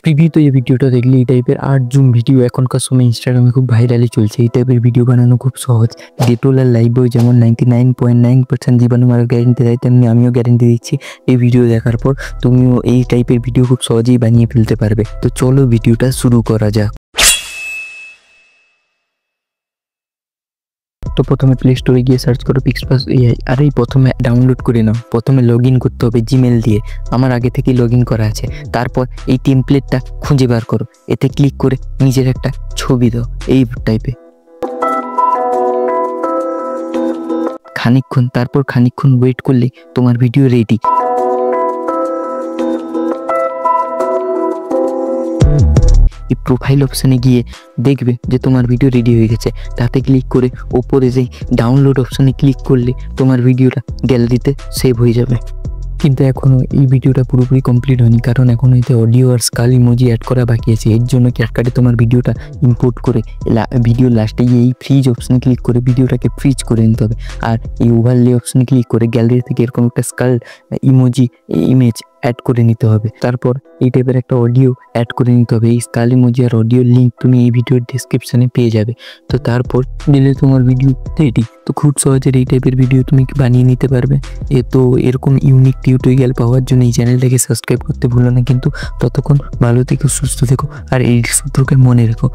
প্রিভিউতে এই ভিডিওটা দেখলে এই টাইপের আর্ট জুম ভিডিও এখনকার সময় ইনস্টাগ্রামে খুব ভাইরালি চলছে। এই টাইপের ভিডিও বানানো খুব সহজ। ডেটল আর লাইফবয় যেমন 99.9% জীবাণু মারার গ্যারেন্টি দেয়, তেমনি আমিও গ্যারেন্টি দিচ্ছি এই ভিডিও দেখার পর তুমিও এই টাইপের ভিডিও খুব সহজেই বানিয়ে ফেলতে পারবে। তো চলো ভিডিওটা শুরু করা যাক। তো প্রথমে প্লে স্টোরে গিয়ে সার্চ করো পিক্সপাস এআই। আর এই প্রথমে ডাউনলোড করে নাও। প্রথমে লগ ইন করতে হবে জিমেল দিয়ে, আমার আগে থেকেই লগ ইন করা আছে। তারপর এই টেমপ্লেটটা খুঁজে বার করো, এতে ক্লিক করে নিজের একটা ছবি দাও এই টাইপে খানিকক্ষণ ওয়েট করলে তোমার ভিডিও রেডি। এই প্রোফাইল অপশানে গিয়ে দেখবে যে তোমার ভিডিও রেডি হয়ে গেছে। তাতে ক্লিক করে ওপরে যেই ডাউনলোড অপশানে ক্লিক করলে তোমার ভিডিওটা গ্যালারিতে সেভ হয়ে যাবে। কিন্তু এখনও এই ভিডিওটা পুরোপুরি কমপ্লিট হয়নি, কারণ এখনও এতে অডিও আর স্কাল ইমোজি অ্যাড করা বাকি আছে। এর জন্য ক্যাপকাটে তোমার ভিডিওটা ইম্পোর্ট করে ভিডিও লাস্টে গিয়ে এই ফ্রিজ অপশানে ক্লিক করে ভিডিওটাকে ফ্রিজ করে নিতে হবে। আর এই ওভারলে অপশানে ক্লিক করে গ্যালারি থেকে এরকম একটা স্কাল ইমোজি ইমেজ অ্যাড করে নিতে হবে। তারপর এই টাইপের একটা অডিও অ্যাড করে নিতে হবে। এই স্কাল ইমোজি আর অডিও লিঙ্ক তুমি এই ভিডিওর ডিসক্রিপশানে পেয়ে যাবে। তো তারপর দিলে তোমার ভিডিও রেডি। তো খুব সহজে এই টাইপের ভিডিও তুমি বানিয়ে নিতে পারবে। তো এরকম ইউনিক টিউটোরিয়াল পাওয়ার জন্য এই চ্যানেলটাকে সাবস্ক্রাইব করতে ভুলো না। কিন্তু ততক্ষণ ভালো থেকো, সুস্থ থেকো আর এই সূত্রকে মনে রেখো।